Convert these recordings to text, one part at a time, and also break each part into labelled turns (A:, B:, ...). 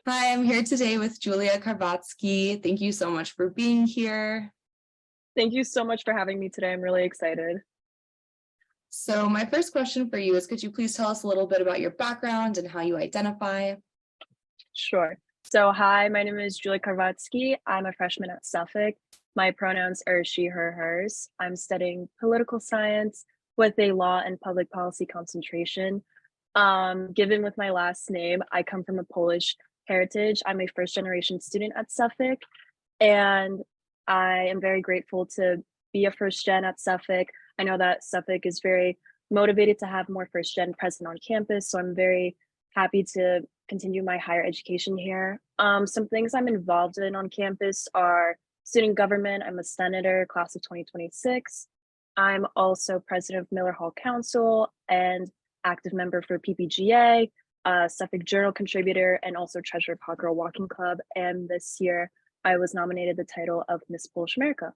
A: Hi, I'm here today with Julia Karwacki. Thank you so much for being here.
B: Thank you so much for having me today. I'm really excited.
A: So my first question for you is, could you please tell us a little bit about your background and how you identify?
B: Sure. So, hi, my name is Julia Karwacki. I'm a freshman at Suffolk. My pronouns are she, her, hers. I'm studying political science with a law and public policy concentration. Given with my last name, I come from a Polish heritage. I'm a first generation student at Suffolk, and I am very grateful to be a first gen at Suffolk. I know that Suffolk is very motivated to have more first gen present on campus, so I'm very happy to continue my higher education here. Some things I'm involved in on campus are student government. I'm a senator, class of 2026. I'm also president of Miller Hall Council and active member for PPGA, Suffolk Journal contributor, and also treasurer of Hot Girl Walking Club. And this year, I was nominated the title of Miss Polish America.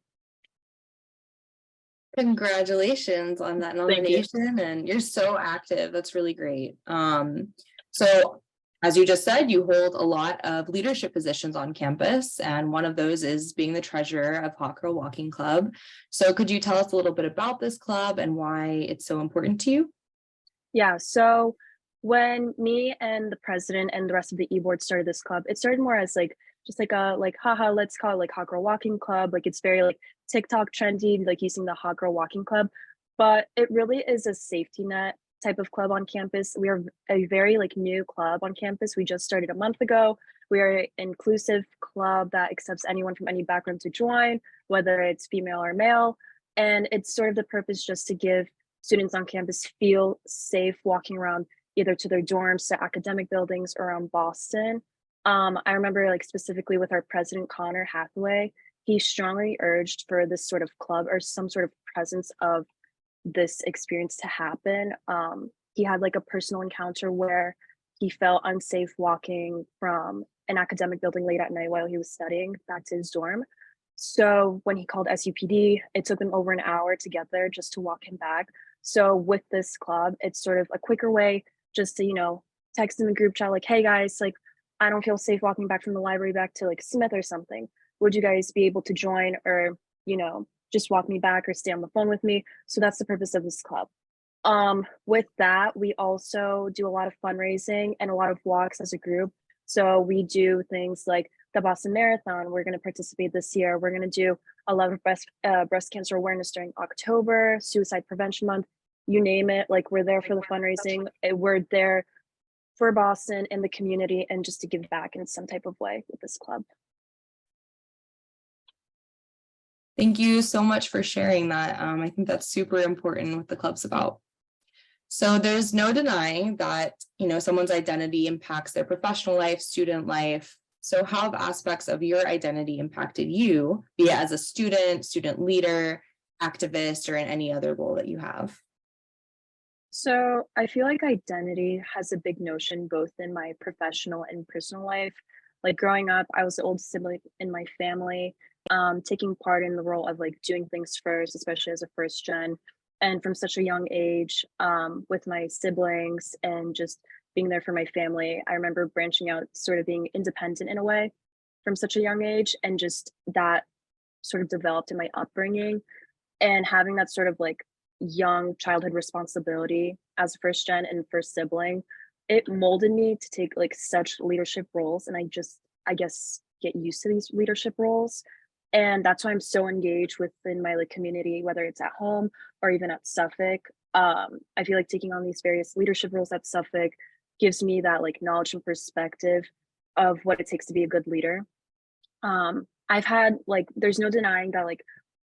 A: Congratulations on that
B: Thank you.
A: nomination, and you're so active. That's really great. So as you just said, you hold a lot of leadership positions on campus, and one of those is being the treasurer of Hot Girl Walking Club. So could you tell us a little bit about this club and why it's so important to you?
B: Yeah, so when me and the president and the rest of the e-board started this club, it started more as like just like a like haha, let's call it like Hot Girl Walking Club. Like it's very like TikTok trendy, like using the Hot Girl Walking Club. But it really is a safety net type of club on campus. We are a very like new club on campus. We just started a month ago. We are an inclusive club that accepts anyone from any background to join, whether it's female or male. And it's sort of the purpose just to give students on campus feel safe walking around either to their dorms, to academic buildings around Boston. I remember like specifically with our president, Connor Hathaway, he strongly urged for this sort of club or some sort of presence of this experience to happen. He had like a personal encounter where he felt unsafe walking from an academic building late at night while he was studying back to his dorm. So when he called SUPD, it took him over an hour to get there just to walk him back. So with this club, it's sort of a quicker way just to, text in the group chat like, hey guys, like I don't feel safe walking back from the library back to like Smith or something. Would you guys be able to join or, just walk me back or stay on the phone with me? So that's the purpose of this club. With that, we also do a lot of fundraising and a lot of walks as a group. So we do things like the Boston Marathon. We're going to participate this year. We're going to do a lot of breast cancer awareness during October, Suicide Prevention Month, you name it. Like we're there for the fundraising. We're there for Boston and the community and just to give back in some type of way with this club.
A: Thank you so much for sharing that. I think that's super important what the club's about. So there's no denying that, someone's identity impacts their professional life, student life. So how have aspects of your identity impacted you, be it as a student, student leader, activist, or in any other role that you have?
B: So I feel like identity has a big notion both in my professional and personal life. Like growing up, I was the oldest sibling in my family, taking part in the role of like doing things first, especially as a first gen. And from such a young age, with my siblings and just being there for my family, I remember branching out, sort of being independent in a way from such a young age. And just that sort of developed in my upbringing and having that sort of like young childhood responsibility as a first gen and first sibling, it molded me to take like such leadership roles. And I guess, get used to these leadership roles. And that's why I'm so engaged within my like community, whether it's at home or even at Suffolk. I feel like taking on these various leadership roles at Suffolk gives me that like knowledge and perspective of what it takes to be a good leader. I've had like, there's no denying that like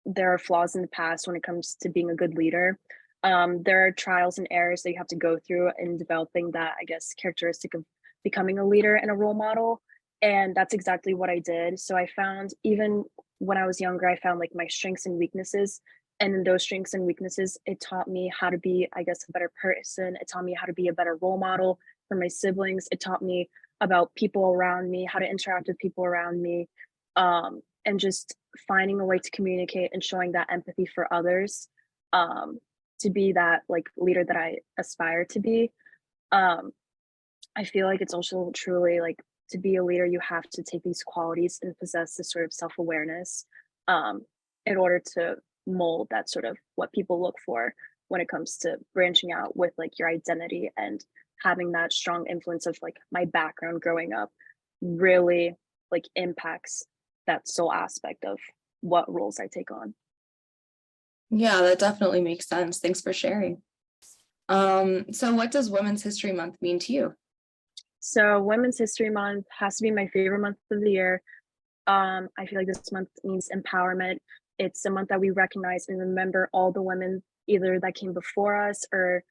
B: there are flaws in the past when it comes to being a good leader. There are trials and errors that you have to go through in developing that, I guess, characteristic of becoming a leader and a role model. And that's exactly what I did. So I found even when I was younger, I found like my strengths and weaknesses. And in those strengths and weaknesses, it taught me how to be, I guess, a better person. It taught me how to be a better role model for my siblings. It taught me about people around me, how to interact with people around me. And just finding a way to communicate and showing that empathy for others, um, to be that like leader that I aspire to be. Um, I feel like it's also truly like to be a leader, you have to take these qualities and possess this sort of self-awareness um, in order to mold that sort of what people look for when it comes to branching out with like your identity and having that strong influence of like my background growing up really like impacts that soul aspect of what roles I take on.
A: Yeah, that definitely makes sense. Thanks for sharing. So what does Women's History Month mean to you?
B: So Women's History Month has to be my favorite month of the year. I feel like this month means empowerment. It's a month that we recognize and remember all the women either that came before us or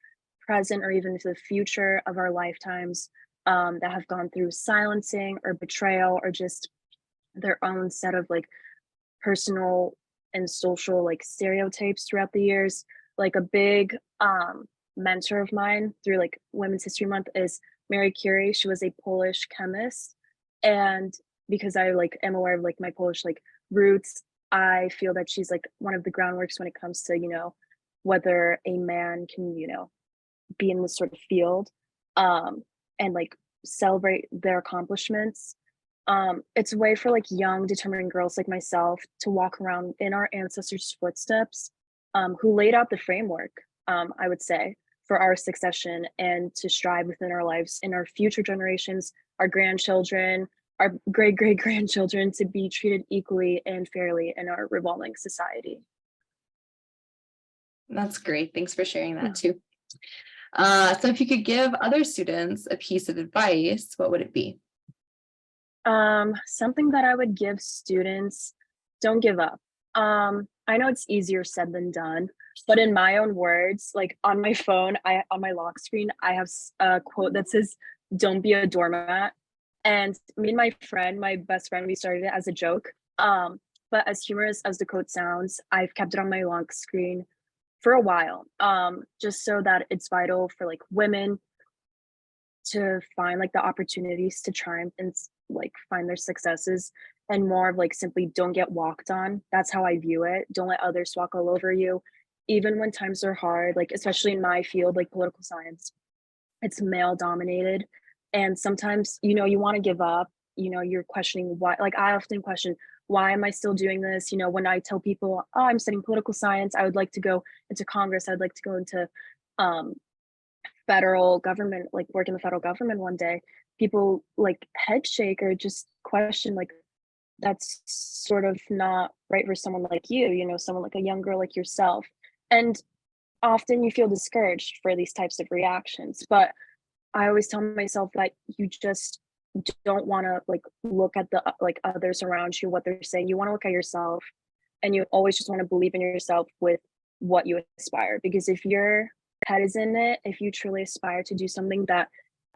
B: present or even to the future of our lifetimes that have gone through silencing or betrayal or just their own set of like personal and social like stereotypes throughout the years. Like a big mentor of mine through like Women's History Month is Mary Curie. She was a Polish chemist, and because I like am aware of like my Polish like roots, I feel that she's like one of the groundworks when it comes to whether a man can be in this sort of field and like celebrate their accomplishments. It's a way for like young, determined girls like myself to walk around in our ancestors' footsteps, who laid out the framework, I would say, for our succession and to strive within our lives in our future generations, our grandchildren, our great grandchildren to be treated equally and fairly in our revolving society.
A: That's great. Thanks for sharing that
B: Yeah.
A: too. So if you could give other students a piece of advice, what would it be?
B: Something that I would give students, don't give up. I know it's easier said than done, but in my own words, like on my phone, on my lock screen, I have a quote that says, "Don't be a doormat." And me and my friend, my best friend, we started it as a joke. But as humorous as the quote sounds, I've kept it on my lock screen for a while, just so that it's vital for like women to find like the opportunities to triumph and like find their successes and more of like simply don't get walked on. That's how I view it. Don't let others walk all over you. Even when times are hard, like especially in my field, like political science, it's male dominated. And sometimes, you want to give up, you're questioning why, like I often question, why am I still doing this? When I tell people, oh, I'm studying political science, I would like to go into Congress, I'd like to go into um, federal government, like work in the federal government one day, people like head shake or just question like that's sort of not right for someone like you, someone like a young girl like yourself. And often you feel discouraged for these types of reactions. But I always tell myself that you just don't want to like look at the like others around you, what they're saying. You want to look at yourself and you always just want to believe in yourself with what you aspire. Because if your head is in it, if you truly aspire to do something that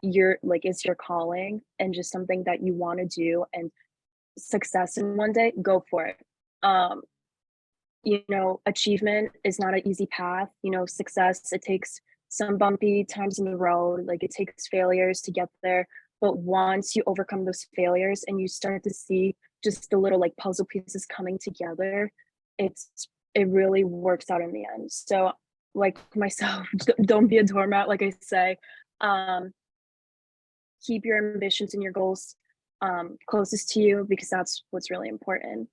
B: you're like is your calling and just something that you want to do and success in one day, go for it. Um, achievement is not an easy path. Success, it takes some bumpy times in the road, like it takes failures to get there. But once you overcome those failures and you start to see just the little like puzzle pieces coming together, it really works out in the end. So like myself, don't be a doormat, like I say. Um, keep your ambitions and your goals closest to you because that's what's really important.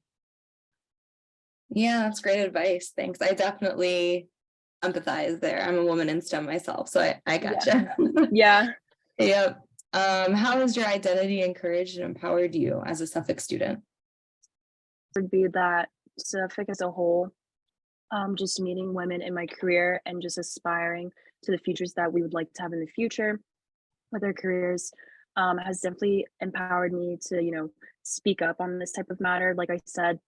A: Yeah, that's great advice. Thanks. I definitely empathize there. I'm a woman in STEM myself, so I gotcha.
B: Yeah.
A: Yep. How has your identity encouraged and empowered you as a Suffolk student?
B: Would be that Suffolk as a whole, just meeting women in my career and just aspiring to the futures that we would like to have in the future with our careers has definitely empowered me to, speak up on this type of matter. Like I said,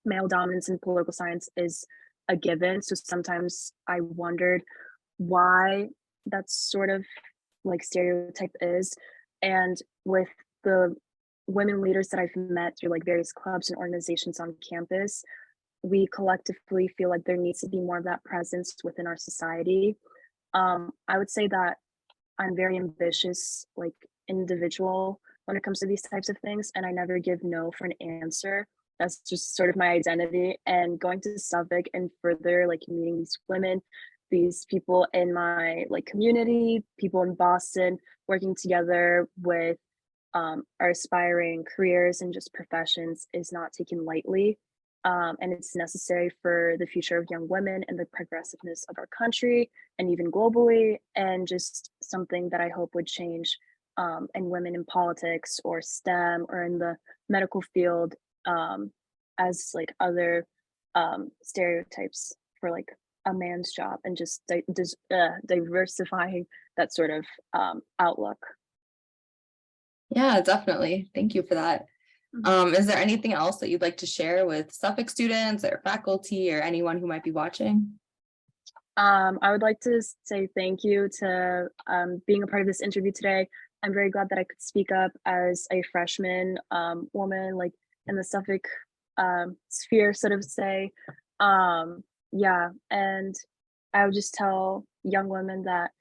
B: male dominance in political science is a given. So sometimes I wondered why that sort of like stereotype is. And with the women leaders that I've met through like various clubs and organizations on campus, we collectively feel like there needs to be more of that presence within our society. I would say that I'm very ambitious, like individual when it comes to these types of things, and I never give no for an answer. That's just sort of my identity. And going to Suffolk and further like meeting these women, these people in my like community, people in Boston, working together with our aspiring careers and just professions is not taken lightly. And it's necessary for the future of young women and the progressiveness of our country and even globally, and just something that I hope would change, and women in politics or STEM or in the medical field, as like other stereotypes for like a man's job, and just diversifying that sort of outlook.
A: Yeah, definitely. Thank you for that.
B: Mhm.
A: Is there anything else that you'd like to share with Suffolk students or faculty or anyone who might be watching?
B: I would like to say thank you to being a part of this interview today. I'm very glad that I could speak up as a freshman woman, like in the Suffolk sphere, sort of say. Yeah, and I would just tell young women that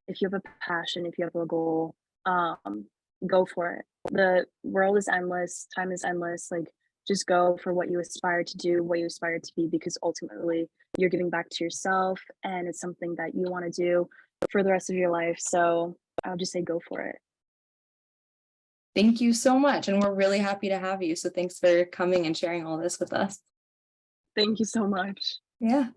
B: if you have a passion, if you have a goal, go for it. The world is endless, time is endless. Like, just go for what you aspire to do, what you aspire to be, because ultimately you're giving back to yourself and it's something that you want to do for the rest of your life. So I would just say go for it.
A: Thank you so much. And we're really happy to have you. So thanks for coming and sharing all this with us.
B: Thank you so much.
A: Yeah.